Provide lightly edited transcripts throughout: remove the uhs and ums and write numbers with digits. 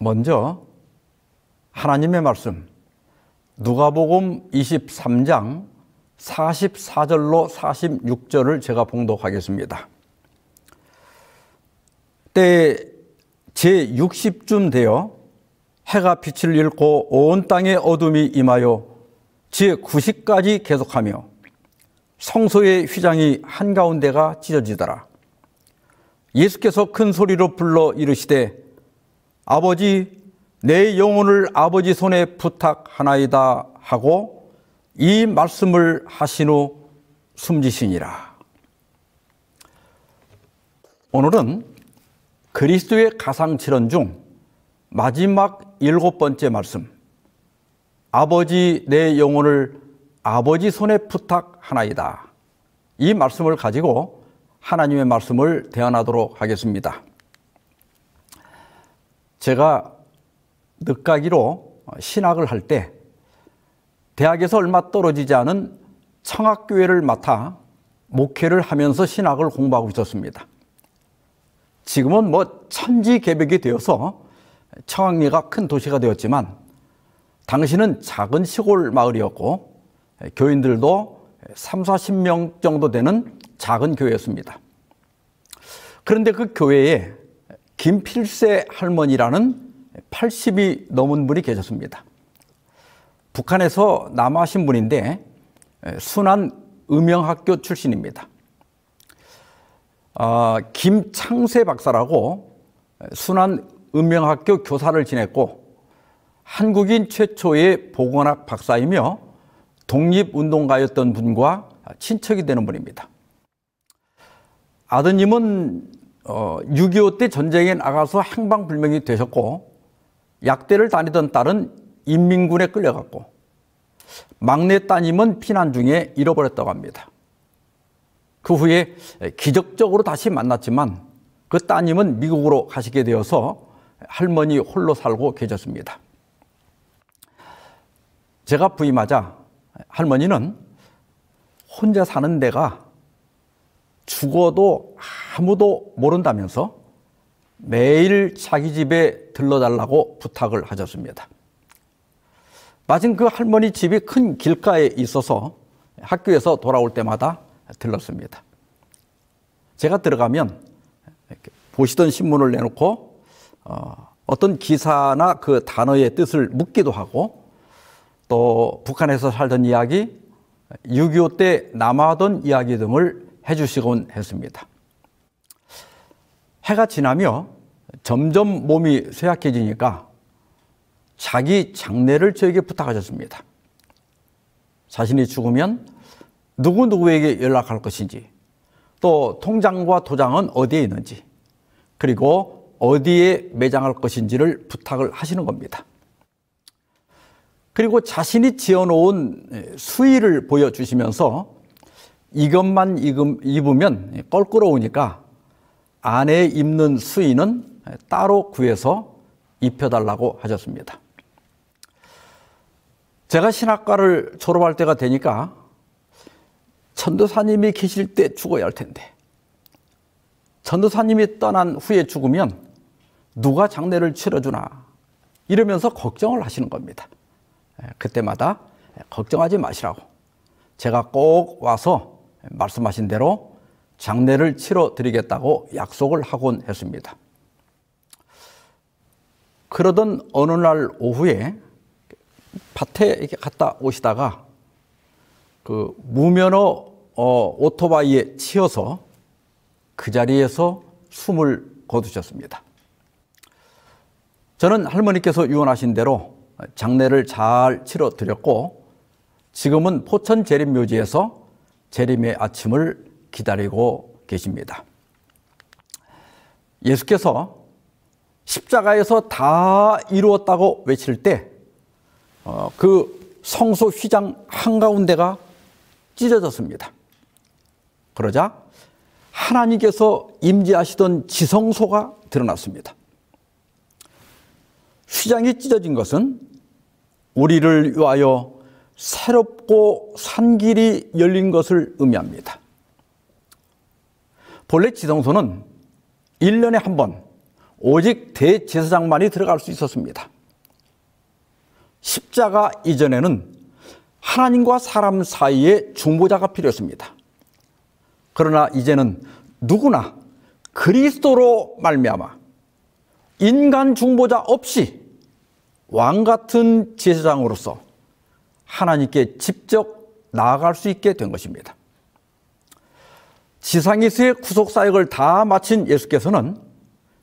먼저 하나님의 말씀 누가복음 23장 44절로 46절을 제가 봉독하겠습니다. 때에 제60쯤 되어 해가 빛을 잃고 온 땅에 어둠이 임하여 제90까지 계속하며 성소의 휘장이 한가운데가 찢어지더라. 예수께서 큰 소리로 불러 이르시되 아버지 내 영혼을 아버지 손에 부탁하나이다 하고 이 말씀을 하신 후 숨지시니라. 오늘은 그리스도의 가상칠언 중 마지막 7번째 말씀, 아버지 내 영혼을 아버지 손에 부탁하나이다. 이 말씀을 가지고 하나님의 말씀을 대언하도록 하겠습니다. 제가 늦가기로 신학을 할 때 대학에서 얼마 떨어지지 않은 청학교회를 맡아 목회를 하면서 신학을 공부하고 있었습니다. 지금은 천지개벽이 되어서 청학리가 큰 도시가 되었지만 당시는 작은 시골 마을이었고 교인들도 30-40명 정도 되는 작은 교회였습니다. 그런데 그 교회에 김필세 할머니라는 80이 넘은 분이 계셨습니다. 북한에서 남하신 분인데 순환음영학교 출신입니다. 김창세 박사라고 순환음영학교 교사를 지냈고 한국인 최초의 보건학 박사이며 독립운동가였던 분과 친척이 되는 분입니다. 아드님은 6.25 때 전쟁에 나가서 행방불명이 되셨고 약대를 다니던 딸은 인민군에 끌려갔고 막내 따님은 피난 중에 잃어버렸다고 합니다. 그 후에 기적적으로 다시 만났지만 그 따님은 미국으로 가시게 되어서 할머니 홀로 살고 계셨습니다. 제가 부임하자 할머니는 혼자 사는 데가 죽어도 아무도 모른다면서 매일 자기 집에 들러달라고 부탁을 하셨습니다. 마침 그 할머니 집이 큰 길가에 있어서 학교에서 돌아올 때마다 들렀습니다. 제가 들어가면 보시던 신문을 내놓고 어떤 기사나 그 단어의 뜻을 묻기도 하고 또 북한에서 살던 이야기, 6.25 때 남하던 이야기 등을 해주시곤 했습니다. 해가 지나며 점점 몸이 쇠약해지니까 자기 장례를 저에게 부탁하셨습니다. 자신이 죽으면 누구에게 연락할 것인지, 또 통장과 도장은 어디에 있는지, 그리고 어디에 매장할 것인지를 부탁을 하시는 겁니다. 그리고 자신이 지어놓은 수의를 보여주시면서 이것만 입으면 껄끄러우니까 안에 입는 수의는 따로 구해서 입혀달라고 하셨습니다. 제가 신학과를 졸업할 때가 되니까 전도사님이 계실 때 죽어야 할 텐데 전도사님이 떠난 후에 죽으면 누가 장례를 치러주나 이러면서 걱정을 하시는 겁니다. 그때마다 걱정하지 마시라고 제가 꼭 와서 말씀하신 대로 장례를 치러 드리겠다고 약속을 하곤 했습니다. 그러던 어느 날 오후에 밭에 이렇게 갔다 오시다가 그 무면허 오토바이에 치여서 그 자리에서 숨을 거두셨습니다. 저는 할머니께서 유언하신 대로 장례를 잘 치러 드렸고 지금은 포천 재림묘지에서 재림의 아침을 기다리고 계십니다. 예수께서 십자가에서 다 이루었다고 외칠 때 그 성소 휘장 한가운데가 찢어졌습니다. 그러자 하나님께서 임재하시던 지성소가 드러났습니다. 휘장이 찢어진 것은 우리를 위하여 새롭고 산 길이 열린 것을 의미합니다. 본래 지성소는 1년에 한 번 오직 대제사장만이 들어갈 수 있었습니다. 십자가 이전에는 하나님과 사람 사이에 중보자가 필요했습니다. 그러나 이제는 누구나 그리스도로 말미암아 인간 중보자 없이 왕 같은 제사장으로서 하나님께 직접 나아갈 수 있게 된 것입니다. 지상에서의 구속사역을 다 마친 예수께서는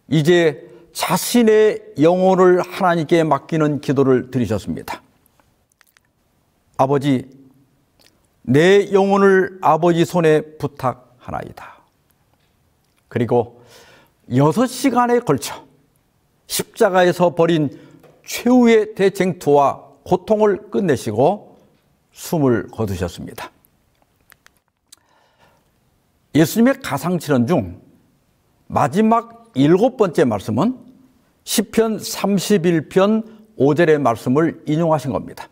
이제 자신의 영혼을 하나님께 맡기는 기도를 드리셨습니다. 아버지, 내 영혼을 아버지 손에 부탁하나이다. 그리고 6시간에 걸쳐 십자가에서 벌인 최후의 대쟁투와 고통을 끝내시고 숨을 거두셨습니다. 예수님의 가상칠언 중 마지막 7번째 말씀은 시편 31편 5절의 말씀을 인용하신 겁니다.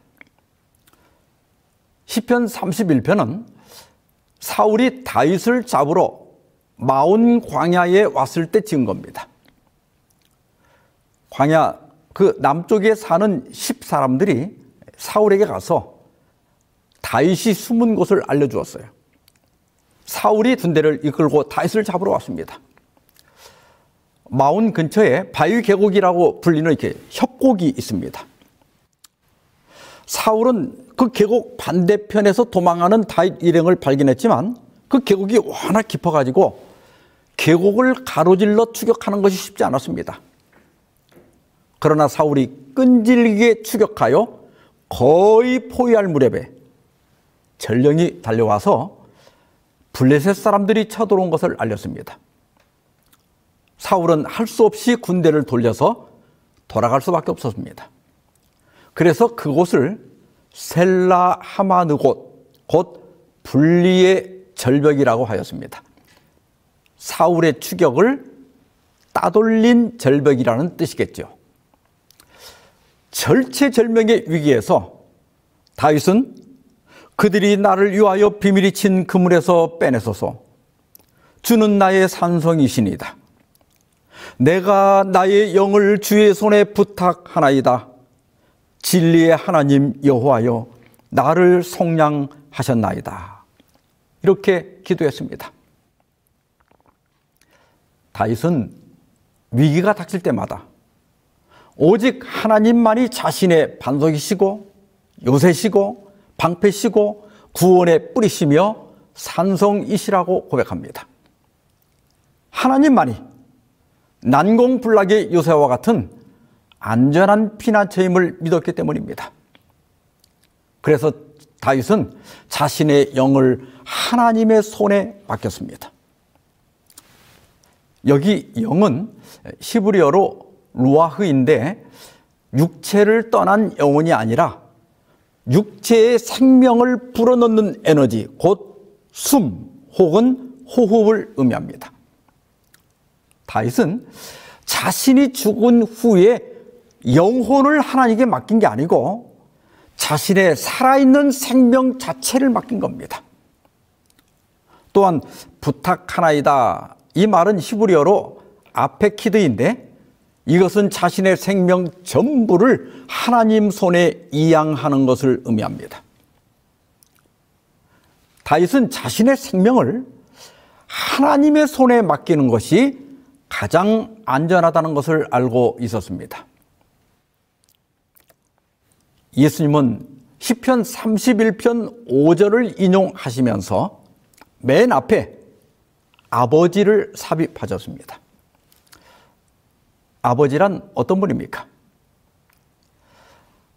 시편 31편은 사울이 다윗을 잡으러 마온 광야에 왔을 때 지은 겁니다. 광야 그 남쪽에 사는 10사람들이 사울에게 가서 다윗이 숨은 곳을 알려주었어요. 사울이 군대를 이끌고 다윗을 잡으러 왔습니다. 마온 근처에 바위 계곡이라고 불리는 이렇게 협곡이 있습니다. 사울은 그 계곡 반대편에서 도망하는 다윗 일행을 발견했지만 그 계곡이 워낙 깊어가지고 계곡을 가로질러 추격하는 것이 쉽지 않았습니다. 그러나 사울이 끈질기게 추격하여 거의 포위할 무렵에 전령이 달려와서 블레셋 사람들이 쳐들어온 것을 알렸습니다. 사울은 할 수 없이 군대를 돌려서 돌아갈 수밖에 없었습니다. 그래서 그곳을 셀라 하마느곳, 곧 분리의 절벽이라고 하였습니다. 사울의 추격을 따돌린 절벽이라는 뜻이겠죠. 절체절명의 위기에서 다윗은 그들이 나를 위하여 비밀이 친 그물에서 빼내소서. 주는 나의 산성이시니이다. 내가 나의 영을 주의 손에 부탁하나이다. 진리의 하나님 여호와여, 나를 속량하셨나이다. 이렇게 기도했습니다. 다윗은 위기가 닥칠 때마다 오직 하나님만이 자신의 반석이시고 요새시고 방패시고 구원의 뿌리시며 산성이시라고 고백합니다. 하나님만이 난공불락의 요새와 같은 안전한 피난처임을 믿었기 때문입니다. 그래서 다윗은 자신의 영을 하나님의 손에 맡겼습니다. 여기 영은 히브리어로 루아흐인데 육체를 떠난 영혼이 아니라 육체의 생명을 불어넣는 에너지, 곧 숨 혹은 호흡을 의미합니다. 다윗은 자신이 죽은 후에 영혼을 하나님께 맡긴 게 아니고 자신의 살아있는 생명 자체를 맡긴 겁니다. 또한 부탁하나이다, 이 말은 히브리어로 아페키드인데 이것은 자신의 생명 전부를 하나님 손에 이양하는 것을 의미합니다. 다윗은 자신의 생명을 하나님의 손에 맡기는 것이 가장 안전하다는 것을 알고 있었습니다. 예수님은 시편 31편 5절을 인용하시면서 맨 앞에 아버지를 삽입하셨습니다. 아버지란 어떤 분입니까?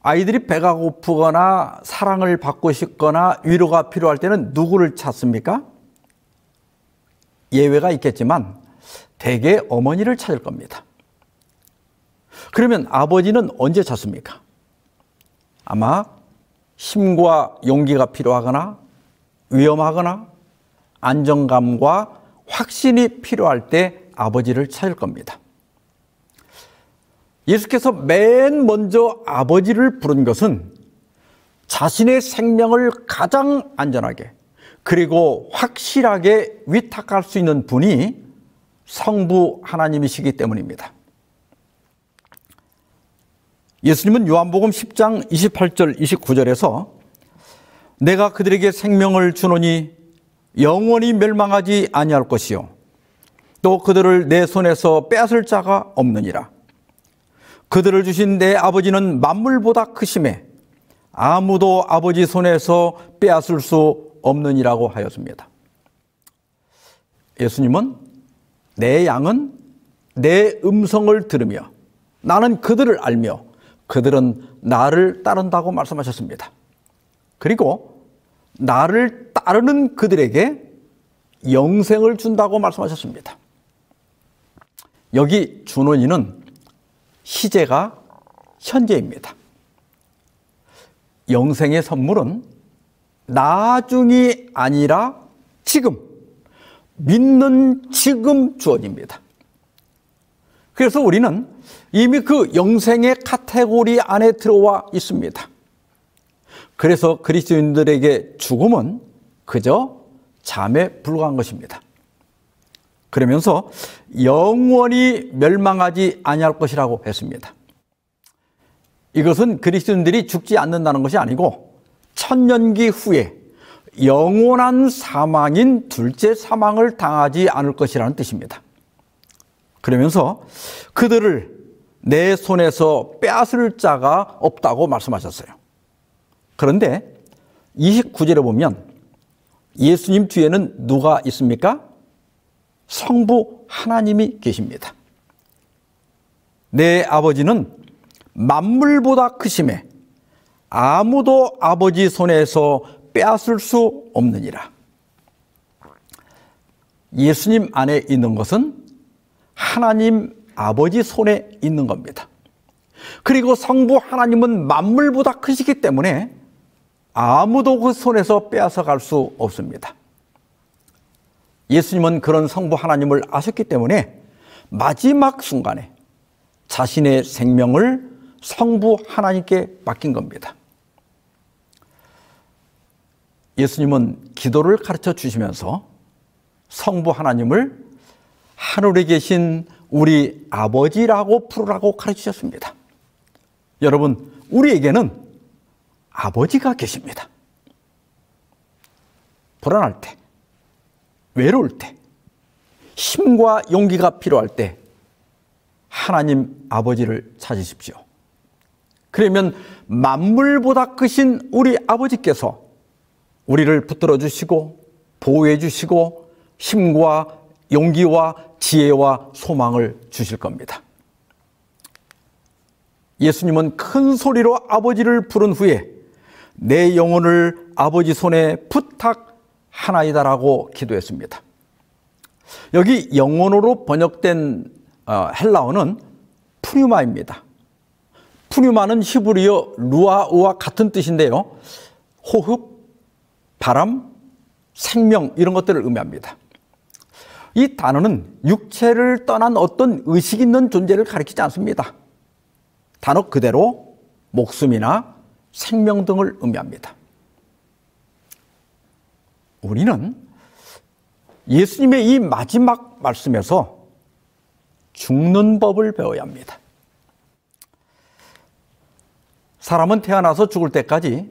아이들이 배가 고프거나 사랑을 받고 싶거나 위로가 필요할 때는 누구를 찾습니까? 예외가 있겠지만 대개 어머니를 찾을 겁니다. 그러면 아버지는 언제 찾습니까? 아마 힘과 용기가 필요하거나 위험하거나 안정감과 확신이 필요할 때 아버지를 찾을 겁니다. 예수께서 맨 먼저 아버지를 부른 것은 자신의 생명을 가장 안전하게 그리고 확실하게 위탁할 수 있는 분이 성부 하나님이시기 때문입니다. 예수님은 요한복음 10장 28절 29절에서 내가 그들에게 생명을 주노니 영원히 멸망하지 아니할 것이요 또 그들을 내 손에서 빼앗을 자가 없느니라. 그들을 주신 내 아버지는 만물보다 크심에 아무도 아버지 손에서 빼앗을 수 없느니라고 하였습니다. 예수님은 내 양은 내 음성을 들으며 나는 그들을 알며 그들은 나를 따른다고 말씀하셨습니다. 그리고 나를 따르는 그들에게 영생을 준다고 말씀하셨습니다. 여기 준원이는 시제가 현재입니다. 영생의 선물은 나중이 아니라 지금, 믿는 지금 주어집니다. 그래서 우리는 이미 그 영생의 카테고리 안에 들어와 있습니다. 그래서 그리스도인들에게 죽음은 그저 잠에 불과한 것입니다. 그러면서 영원히 멸망하지 아니할 것이라고 했습니다. 이것은 그리스도인들이 죽지 않는다는 것이 아니고 천년기 후에 영원한 사망인 둘째 사망을 당하지 않을 것이라는 뜻입니다. 그러면서 그들을 내 손에서 빼앗을 자가 없다고 말씀하셨어요. 그런데 29절에 보면 예수님 뒤에는 누가 있습니까? 성부 하나님이 계십니다. 내 아버지는 만물보다 크심에 아무도 아버지 손에서 빼앗을 수 없느니라. 예수님 안에 있는 것은 하나님 아버지 손에 있는 겁니다. 그리고 성부 하나님은 만물보다 크시기 때문에 아무도 그 손에서 빼앗아 갈 수 없습니다. 예수님은 그런 성부 하나님을 아셨기 때문에 마지막 순간에 자신의 생명을 성부 하나님께 맡긴 겁니다. 예수님은 기도를 가르쳐 주시면서 성부 하나님을 하늘에 계신 우리 아버지라고 부르라고 가르치셨습니다. 여러분, 우리에게는 아버지가 계십니다. 불안할 때, 외로울 때, 힘과 용기가 필요할 때 하나님 아버지를 찾으십시오. 그러면 만물보다 크신 우리 아버지께서 우리를 붙들어 주시고 보호해 주시고 힘과 용기와 지혜와 소망을 주실 겁니다. 예수님은 큰 소리로 아버지를 부른 후에 내 영혼을 아버지 손에 부탁하나이다라고 기도했습니다. 여기 영혼으로 번역된 헬라어는 푸뉴마입니다. 푸뉴마는 히브리어 루아우와 같은 뜻인데요. 호흡, 바람, 생명 이런 것들을 의미합니다. 이 단어는 육체를 떠난 어떤 의식 있는 존재를 가리키지 않습니다. 단어 그대로 목숨이나 생명 등을 의미합니다. 우리는 예수님의 이 마지막 말씀에서 죽는 법을 배워야 합니다. 사람은 태어나서 죽을 때까지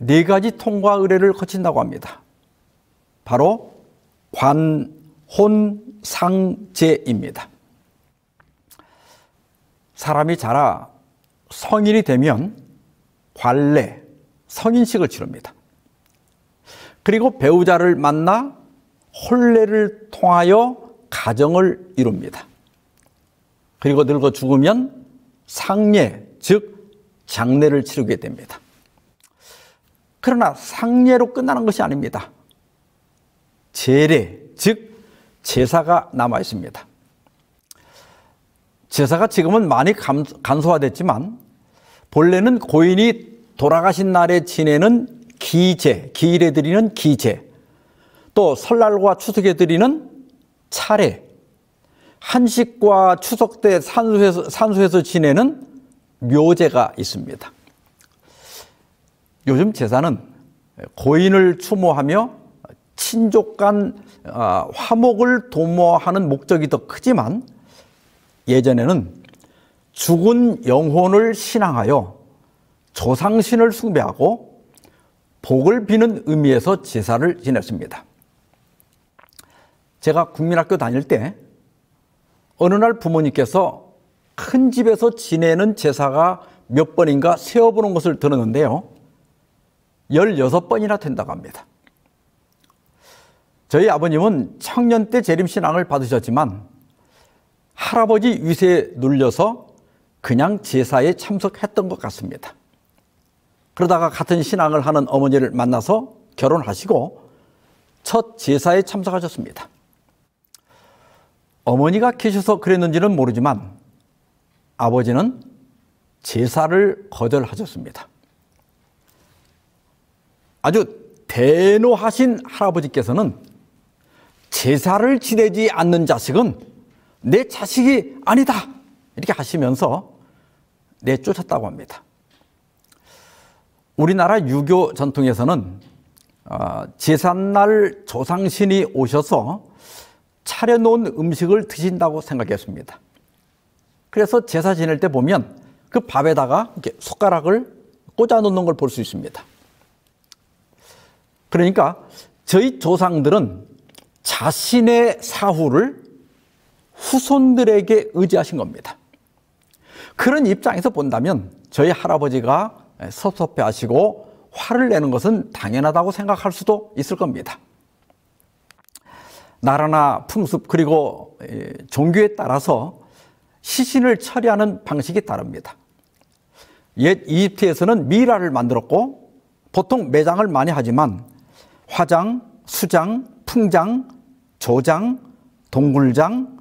4가지 통과 의례를 거친다고 합니다. 바로 관, 혼, 상, 제입니다. 사람이 자라 성인이 되면 관례, 성인식을 치릅니다. 그리고 배우자를 만나 혼례를 통하여 가정을 이룹니다. 그리고 늙어 죽으면 상례, 즉 장례를 치르게 됩니다. 그러나 상례로 끝나는 것이 아닙니다. 제례, 즉 제사가 남아 있습니다. 제사가 지금은 많이 간소화됐지만 본래는 고인이 돌아가신 날에 지내는 기제, 기일에 드리는 기제, 또 설날과 추석에 드리는 차례, 한식과 추석 때 산수해서 지내는 묘제가 있습니다. 요즘 제사는 고인을 추모하며 친족 간 화목을 도모하는 목적이 더 크지만 예전에는 죽은 영혼을 신앙하여 조상신을 숭배하고 복을 비는 의미에서 제사를 지냈습니다. 제가 국민학교 다닐 때 어느 날 부모님께서 큰 집에서 지내는 제사가 몇 번인가 세어보는 것을 들었는데요. 16번이나 된다고 합니다. 저희 아버님은 청년 때 재림신앙을 받으셨지만 할아버지 위세에 눌려서 그냥 제사에 참석했던 것 같습니다. 그러다가 같은 신앙을 하는 어머니를 만나서 결혼하시고 첫 제사에 참석하셨습니다. 어머니가 계셔서 그랬는지는 모르지만 아버지는 제사를 거절하셨습니다. 아주 대노하신 할아버지께서는 제사를 지내지 않는 자식은 내 자식이 아니다 이렇게 하시면서 내쫓았다고 합니다. 우리나라 유교 전통에서는 제삿날 조상신이 오셔서 차려놓은 음식을 드신다고 생각했습니다. 그래서 제사 지낼 때 보면 그 밥에다가 이렇게 숟가락을 꽂아 놓는 걸 볼 수 있습니다. 그러니까 저희 조상들은 자신의 사후를 후손들에게 의지하신 겁니다. 그런 입장에서 본다면 저희 할아버지가 섭섭해하시고 화를 내는 것은 당연하다고 생각할 수도 있을 겁니다. 나라나 풍습 그리고 종교에 따라서 시신을 처리하는 방식이 다릅니다. 옛 이집트에서는 미라를 만들었고 보통 매장을 많이 하지만 화장, 수장, 풍장, 조장, 동굴장,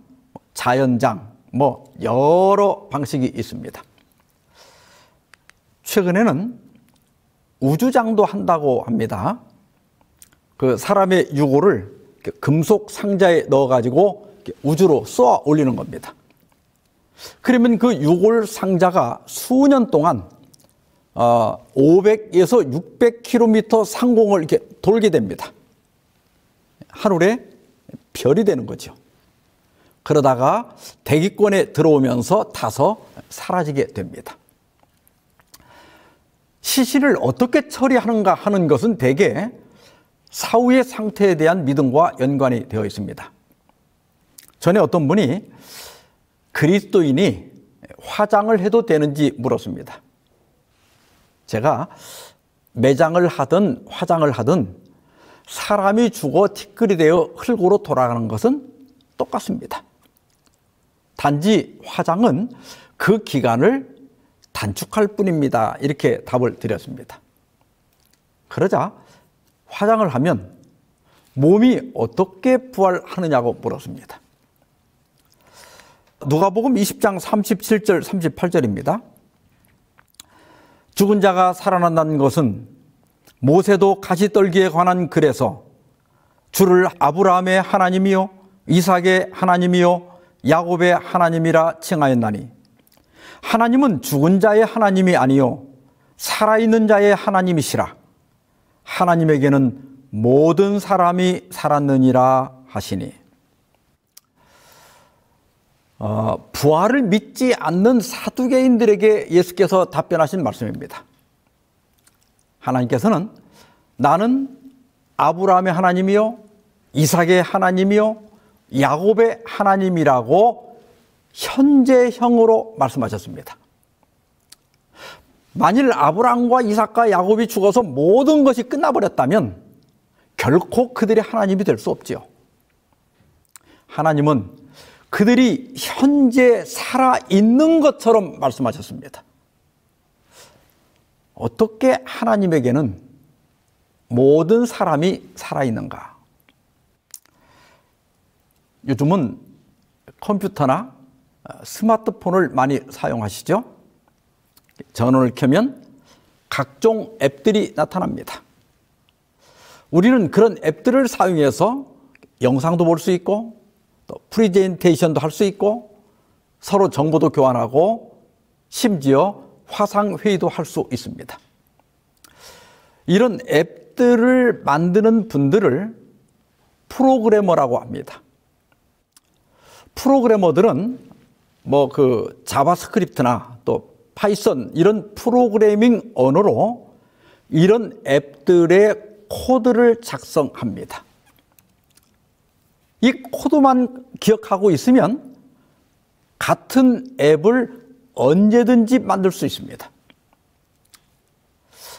자연장 여러 방식이 있습니다. 최근에는 우주장도 한다고 합니다. 그 사람의 유골을 금속 상자에 넣어가지고 우주로 쏘아 올리는 겁니다. 그러면 그 유골 상자가 수년 동안 500에서 600km 상공을 이렇게 돌게 됩니다. 하늘에 별이 되는 거죠. 그러다가 대기권에 들어오면서 타서 사라지게 됩니다. 시신을 어떻게 처리하는가 하는 것은 대개 사후의 상태에 대한 믿음과 연관이 되어 있습니다. 전에 어떤 분이 그리스도인이 화장을 해도 되는지 물었습니다. 제가 매장을 하든 화장을 하든 사람이 죽어 티끌이 되어 흙으로 돌아가는 것은 똑같습니다. 단지 화장은 그 기간을 단축할 뿐입니다. 이렇게 답을 드렸습니다. 그러자 화장을 하면 몸이 어떻게 부활하느냐고 물었습니다. 누가복음 20장 37절 38절입니다. 죽은 자가 살아난다는 것은 모세도 가시떨기에 관한 글에서 주를 아브라함의 하나님이요 이삭의 하나님이요 야곱의 하나님이라 칭하였나니 하나님은 죽은 자의 하나님이 아니요 살아있는 자의 하나님이시라. 하나님에게는 모든 사람이 살았느니라 하시니. 부활을 믿지 않는 사두개인들에게 예수께서 답변하신 말씀입니다. 하나님께서는 나는 아브라함의 하나님이요 이삭의 하나님이요 야곱의 하나님이라고 현재형으로 말씀하셨습니다. 만일 아브라함과 이삭과 야곱이 죽어서 모든 것이 끝나버렸다면 결코 그들이 하나님이 될 수 없지요. 하나님은 그들이 현재 살아있는 것처럼 말씀하셨습니다. 어떻게 하나님에게는 모든 사람이 살아있는가? 요즘은 컴퓨터나 스마트폰을 많이 사용하시죠? 전원을 켜면 각종 앱들이 나타납니다. 우리는 그런 앱들을 사용해서 영상도 볼 수 있고 또 프레젠테이션도 할 수 있고 서로 정보도 교환하고 심지어 화상회의도 할 수 있습니다. 이런 앱들을 만드는 분들을 프로그래머라고 합니다. 프로그래머들은 그 자바스크립트나 또 파이썬 이런 프로그래밍 언어로 이런 앱들의 코드를 작성합니다. 이 코드만 기억하고 있으면 같은 앱을 언제든지 만들 수 있습니다.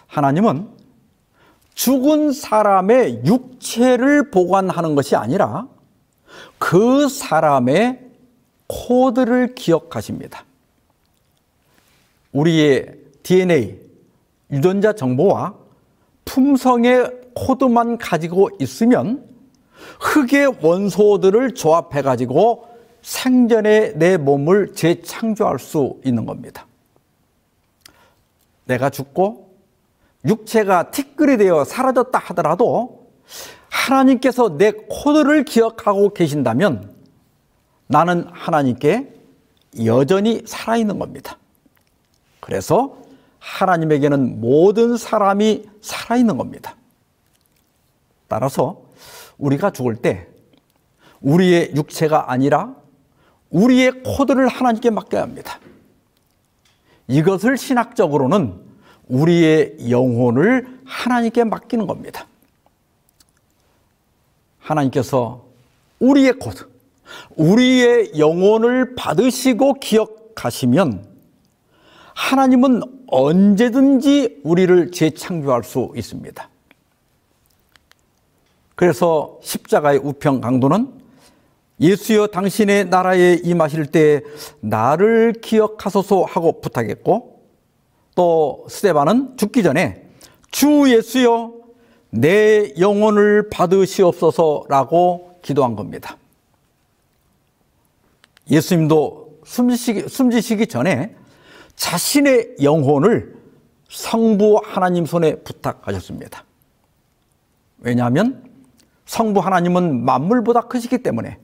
하나님은 죽은 사람의 육체를 보관하는 것이 아니라 그 사람의 코드를 기억하십니다. 우리의 DNA, 유전자 정보와 품성의 코드만 가지고 있으면 흙의 원소들을 조합해가지고 생전에 내 몸을 재창조할 수 있는 겁니다. 내가 죽고 육체가 티끌이 되어 사라졌다 하더라도 하나님께서 내 코드를 기억하고 계신다면 나는 하나님께 여전히 살아있는 겁니다. 그래서 하나님에게는 모든 사람이 살아있는 겁니다. 따라서 우리가 죽을 때 우리의 육체가 아니라 우리의 코드를 하나님께 맡겨야 합니다. 이것을 신학적으로는 우리의 영혼을 하나님께 맡기는 겁니다. 하나님께서 우리의 코드, 우리의 영혼을 받으시고 기억하시면 하나님은 언제든지 우리를 재창조할 수 있습니다. 그래서 십자가의 우편 강도는 예수여 당신의 나라에 임하실 때 나를 기억하소서 하고 부탁했고, 또 스데반은 죽기 전에 주 예수여 내 영혼을 받으시옵소서라고 기도한 겁니다. 예수님도 숨지시기 전에 자신의 영혼을 성부 하나님 손에 부탁하셨습니다. 왜냐하면 성부 하나님은 만물보다 크시기 때문에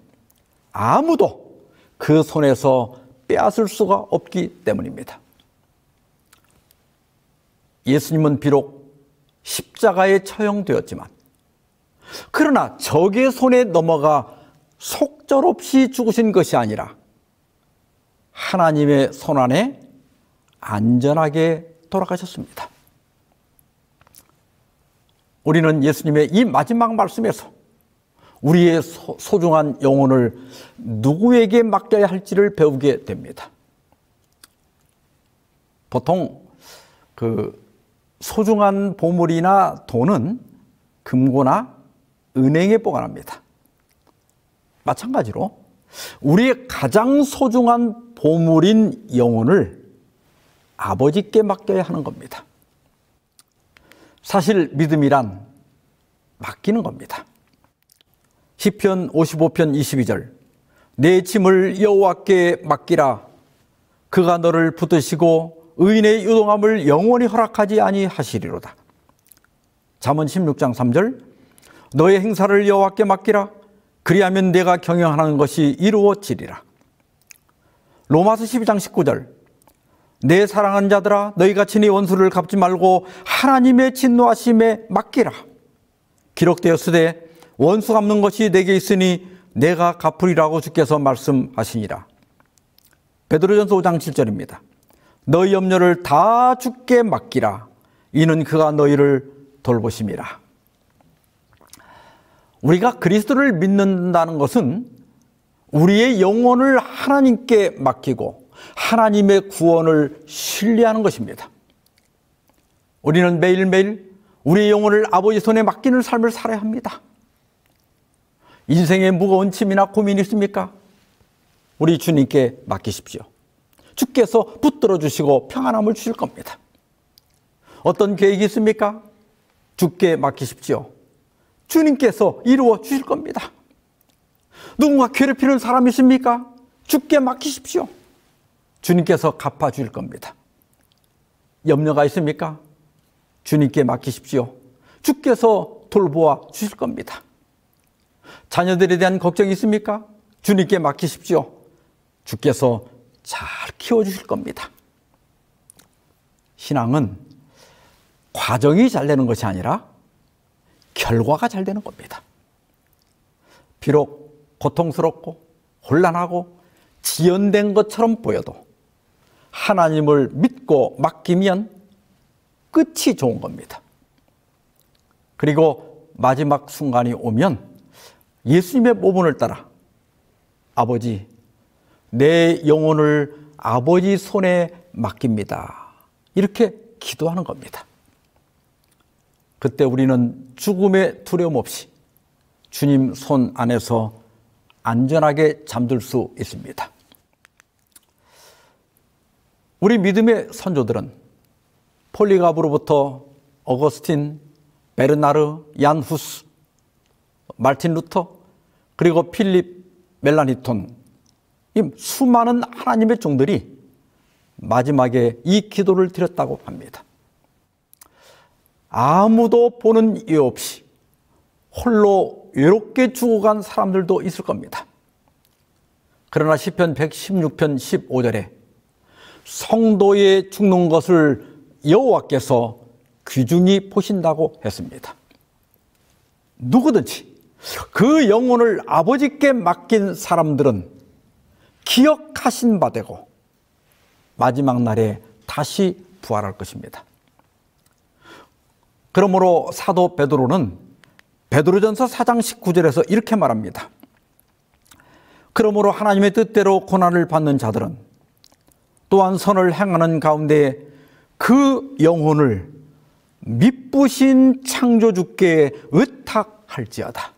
아무도 그 손에서 빼앗을 수가 없기 때문입니다. 예수님은 비록 십자가에 처형되었지만, 그러나 적의 손에 넘어가 속절없이 죽으신 것이 아니라 하나님의 손안에 안전하게 돌아가셨습니다. 우리는 예수님의 이 마지막 말씀에서 우리의 소중한 영혼을 누구에게 맡겨야 할지를 배우게 됩니다. 보통 소중한 보물이나 돈은 금고나 은행에 보관합니다. 마찬가지로 우리의 가장 소중한 보물인 영혼을 아버지께 맡겨야 하는 겁니다. 사실 믿음이란 맡기는 겁니다. 시편 55편 22절 내 짐을 여호와께 맡기라. 그가 너를 붙드시고 의인의 유동함을 영원히 허락하지 아니하시리로다. 잠언 16장 3절 너의 행사를 여호와께 맡기라. 그리하면 내가 경영하는 것이 이루어지리라. 로마서 12장 19절 내 사랑하는 자들아 너희가 친히 원수를 갚지 말고 하나님의 진노하심에 맡기라. 기록되었으되 원수 갚는 것이 내게 있으니 내가 갚으리라고 주께서 말씀하시니라. 베드로전서 5장 7절입니다. 너희 염려를 다 주께 맡기라. 이는 그가 너희를 돌보심이라. 우리가 그리스도를 믿는다는 것은 우리의 영혼을 하나님께 맡기고 하나님의 구원을 신뢰하는 것입니다. 우리는 매일매일 우리의 영혼을 아버지 손에 맡기는 삶을 살아야 합니다. 인생에 무거운 짐이나 고민이 있습니까? 우리 주님께 맡기십시오. 주께서 붙들어 주시고 평안함을 주실 겁니다. 어떤 계획이 있습니까? 주께 맡기십시오. 주님께서 이루어 주실 겁니다. 누군가 괴롭히는 사람이 있습니까? 주께 맡기십시오. 주님께서 갚아 주실 겁니다. 염려가 있습니까? 주님께 맡기십시오. 주께서 돌보아 주실 겁니다. 자녀들에 대한 걱정이 있습니까? 주님께 맡기십시오. 주께서 잘 키워주실 겁니다. 신앙은 과정이 잘 되는 것이 아니라 결과가 잘 되는 겁니다. 비록 고통스럽고 혼란하고 지연된 것처럼 보여도 하나님을 믿고 맡기면 끝이 좋은 겁니다. 그리고 마지막 순간이 오면 예수님의 모분을 따라 아버지, 내 영혼을 아버지 손에 맡깁니다. 이렇게 기도하는 겁니다. 그때 우리는 죽음의 두려움 없이 주님 손 안에서 안전하게 잠들 수 있습니다. 우리 믿음의 선조들은 폴리갑으로부터 어거스틴, 베르나르, 얀 후스, 말틴 루터, 그리고 필립 멜라니톤, 이 수많은 하나님의 종들이 마지막에 이 기도를 드렸다고 합니다. 아무도 보는 이유 없이 홀로 외롭게 죽어간 사람들도 있을 겁니다. 그러나 시편 116편 15절에 성도의 죽는 것을 여호와께서 귀중히 보신다고 했습니다. 누구든지 그 영혼을 아버지께 맡긴 사람들은 기억하신 바 되고 마지막 날에 다시 부활할 것입니다. 그러므로 사도 베드로는 베드로전서 4장 19절에서 이렇게 말합니다. 그러므로 하나님의 뜻대로 고난을 받는 자들은 또한 선을 행하는 가운데 그 영혼을 미쁘신 창조주께 의탁할지어다.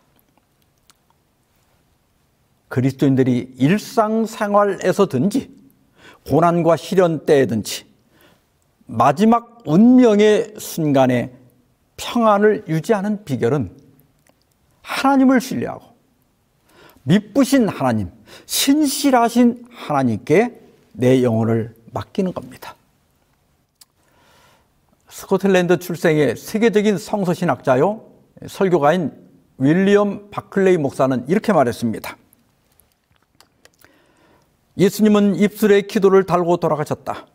그리스도인들이 일상생활에서든지 고난과 시련 때에든지 마지막 운명의 순간에 평안을 유지하는 비결은 하나님을 신뢰하고 미쁘신 하나님, 신실하신 하나님께 내 영혼을 맡기는 겁니다. 스코틀랜드 출생의 세계적인 성서신학자요 설교가인 윌리엄 바클레이 목사는 이렇게 말했습니다. 예수님은 입술에 기도를 달고 돌아가셨다.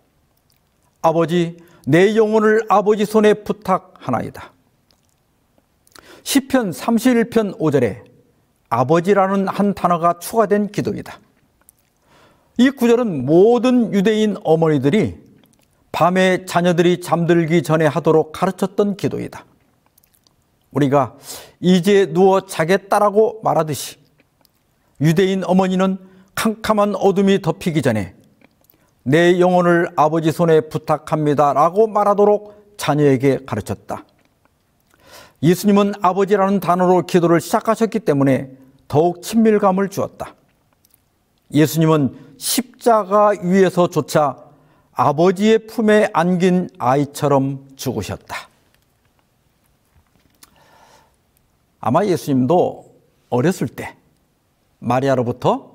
아버지, 내 영혼을 아버지 손에 부탁하나이다. 시편 31편 5절에 아버지라는 한 단어가 추가된 기도이다. 이 구절은 모든 유대인 어머니들이 밤에 자녀들이 잠들기 전에 하도록 가르쳤던 기도이다. 우리가 이제 누워 자겠다라고 말하듯이 유대인 어머니는 캄캄한 어둠이 덮이기 전에 내 영혼을 아버지 손에 부탁합니다 라고 말하도록 자녀에게 가르쳤다. 예수님은 아버지라는 단어로 기도를 시작하셨기 때문에 더욱 친밀감을 주었다. 예수님은 십자가 위에서조차 아버지의 품에 안긴 아이처럼 죽으셨다. 아마 예수님도 어렸을 때 마리아로부터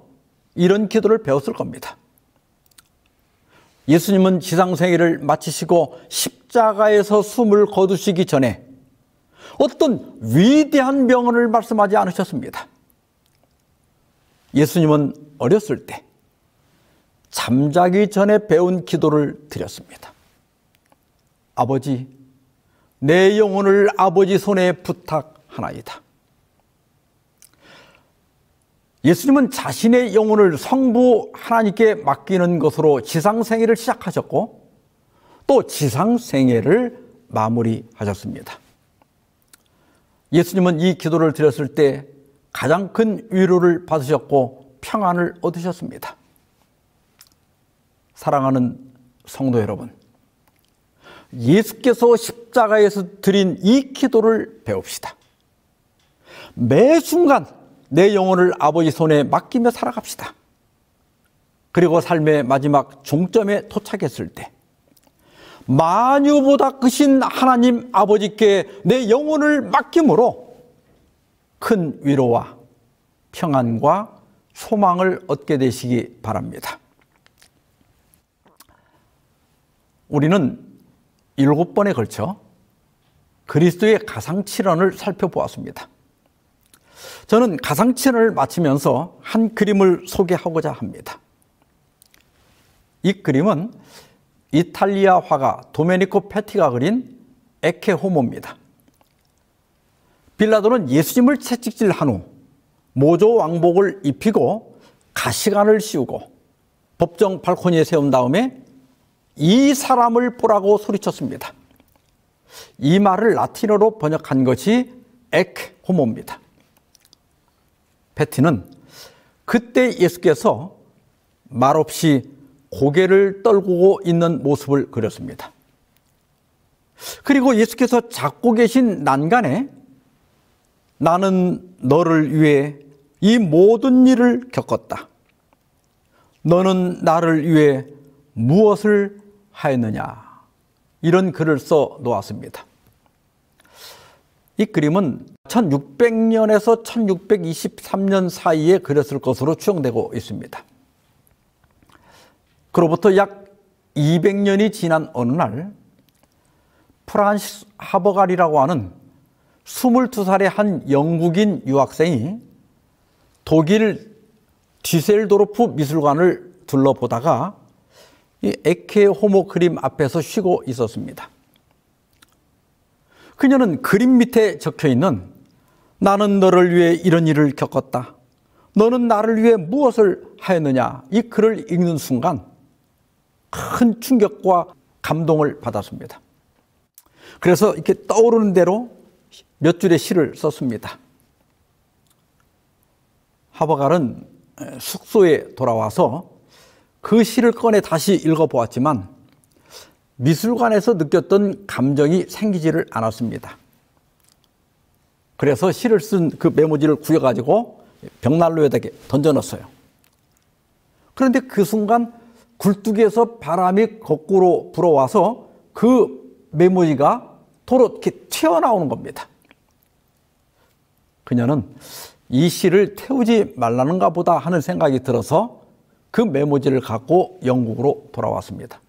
이런 기도를 배웠을 겁니다. 예수님은 지상생애를 마치시고 십자가에서 숨을 거두시기 전에 어떤 위대한 명언을 말씀하지 않으셨습니다. 예수님은 어렸을 때 잠자기 전에 배운 기도를 드렸습니다. 아버지, 내 영혼을 아버지 손에 부탁하나이다. 예수님은 자신의 영혼을 성부 하나님께 맡기는 것으로 지상생애를 시작하셨고 또 지상생애를 마무리하셨습니다. 예수님은 이 기도를 드렸을 때 가장 큰 위로를 받으셨고 평안을 얻으셨습니다. 사랑하는 성도 여러분, 예수께서 십자가에서 드린 이 기도를 배웁시다. 매 순간 내 영혼을 아버지 손에 맡기며 살아갑시다. 그리고 삶의 마지막 종점에 도착했을 때 만유보다 크신 하나님 아버지께 내 영혼을 맡김으로 큰 위로와 평안과 소망을 얻게 되시기 바랍니다. 우리는 7번에 걸쳐 그리스도의 가상칠언을 살펴보았습니다. 저는 가상칠언을 마치면서 한 그림을 소개하고자 합니다. 이 그림은 이탈리아 화가 도메니코 페티가 그린 에케 호모입니다. 빌라도는 예수님을 채찍질한 후 모조 왕복을 입히고 가시관을 씌우고 법정 발코니에 세운 다음에 이 사람을 보라고 소리쳤습니다. 이 말을 라틴어로 번역한 것이 ec homo입니다. 패티는 그때 예수께서 말없이 고개를 떨구고 있는 모습을 그렸습니다. 그리고 예수께서 잡고 계신 난간에 나는 너를 위해 이 모든 일을 겪었다. 너는 나를 위해 무엇을 하였느냐. 이런 글을 써 놓았습니다. 이 그림은 1600년에서 1623년 사이에 그렸을 것으로 추정되고 있습니다. 그로부터 약 200년이 지난 어느 날 프란시스 하버갈이라고 하는 22살의 한 영국인 유학생이 독일 뒤셀도르프 미술관을 둘러보다가 이 에케 호모 그림 앞에서 쉬고 있었습니다. 그녀는 그림 밑에 적혀 있는 나는 너를 위해 이런 일을 겪었다. 너는 나를 위해 무엇을 하였느냐. 이 글을 읽는 순간 큰 충격과 감동을 받았습니다. 그래서 이렇게 떠오르는 대로 몇 줄의 시를 썼습니다. 하버갈은 숙소에 돌아와서 그 시를 꺼내 다시 읽어보았지만 미술관에서 느꼈던 감정이 생기지를 않았습니다. 그래서 시를 쓴 그 메모지를 구해가지고 벽난로에다 던져놨어요. 그런데 그 순간 굴뚝에서 바람이 거꾸로 불어와서 그 메모지가 도로 이렇게 튀어나오는 겁니다. 그녀는 이 시를 태우지 말라는가 보다 하는 생각이 들어서 그 메모지를 갖고 영국으로 돌아왔습니다.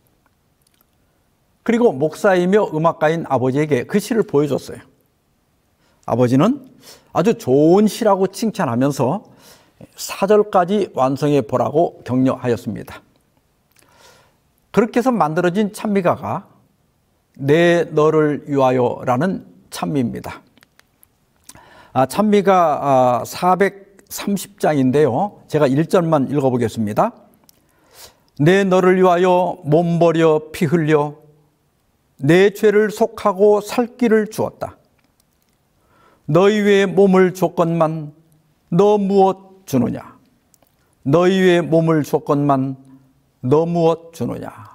그리고 목사이며 음악가인 아버지에게 그 시를 보여줬어요. 아버지는 아주 좋은 시라고 칭찬하면서 4절까지 완성해 보라고 격려하였습니다. 그렇게 해서 만들어진 찬미가가 내 너를 위하여라는 찬미입니다. 찬미가 430장인데요. 제가 1절만 읽어보겠습니다. 내 너를 위하여 몸 버려 피 흘려 내 죄를 속하고 살 길을 주었다. 너희 위에 몸을 줬건만 너 무엇 주느냐. 너희 위에 몸을 줬건만 너 무엇 주느냐.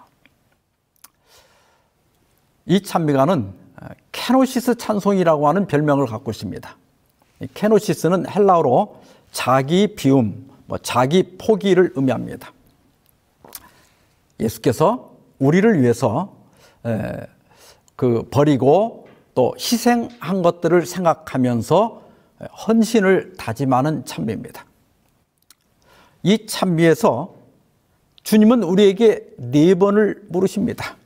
이 찬미가는 케노시스 찬송이라고 하는 별명을 갖고 있습니다. 케노시스는 헬라어로 자기 비움, 자기 포기를 의미합니다. 예수께서 우리를 위해서 버리고 또 희생한 것들을 생각하면서 헌신을 다짐하는 찬미입니다. 이 찬미에서 주님은 우리에게 4번을 물으십니다.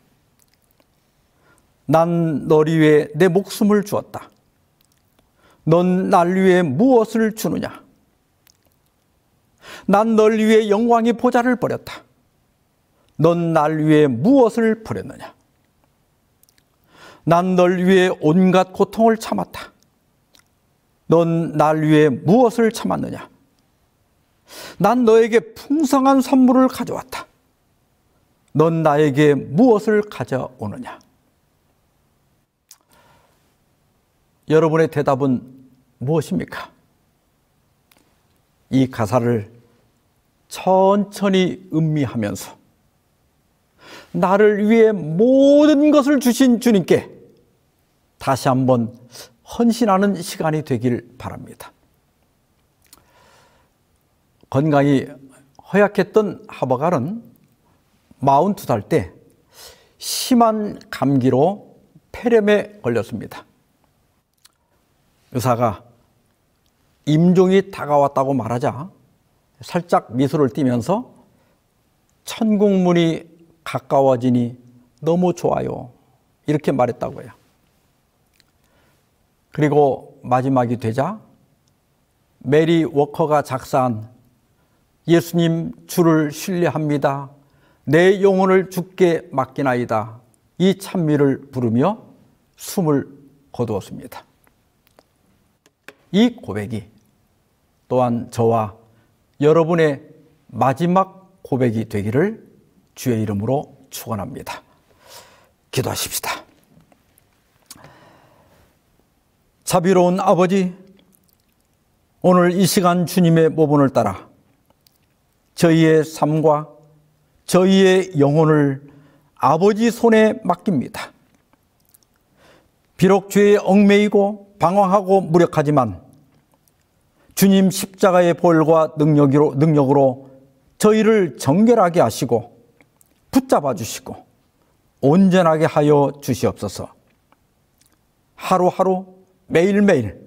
난 너를 위해 내 목숨을 주었다. 넌 날 위해 무엇을 주느냐? 난 널 위해 영광의 보좌를 버렸다. 넌 날 위해 무엇을 버렸느냐? 난 널 위해 온갖 고통을 참았다. 넌 날 위해 무엇을 참았느냐? 난 너에게 풍성한 선물을 가져왔다. 넌 나에게 무엇을 가져오느냐? 여러분의 대답은 무엇입니까? 이 가사를 천천히 음미하면서 나를 위해 모든 것을 주신 주님께 다시 한번 헌신하는 시간이 되길 바랍니다. 건강이 허약했던 하버갈은 42살 때 심한 감기로 폐렴에 걸렸습니다. 의사가 임종이 다가왔다고 말하자 살짝 미소를 띠면서 천국문이 가까워지니 너무 좋아요. 이렇게 말했다고요. 그리고 마지막이 되자 메리 워커가 작사한 예수님 주를 신뢰합니다. 내 영혼을 주께 맡기나이다. 이 찬미를 부르며 숨을 거두었습니다. 이 고백이 또한 저와 여러분의 마지막 고백이 되기를 주의 이름으로 축원합니다. 기도하십시다. 자비로운 아버지, 오늘 이 시간 주님의 모본을 따라 저희의 삶과 저희의 영혼을 아버지 손에 맡깁니다. 비록 죄에 얽매이고 방황하고 무력하지만 주님 십자가의 보혈과 능력으로 저희를 정결하게 하시고 붙잡아 주시고 온전하게 하여 주시옵소서. 하루하루 매일매일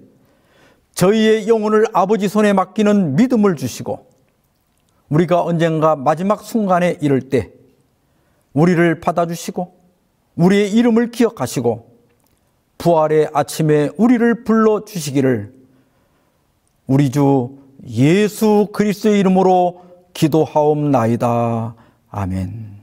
저희의 영혼을 아버지 손에 맡기는 믿음을 주시고 우리가 언젠가 마지막 순간에 이를 때 우리를 받아주시고 우리의 이름을 기억하시고 부활의 아침에 우리를 불러주시기를 우리 주 예수 그리스도의 이름으로 기도하옵나이다. 아멘.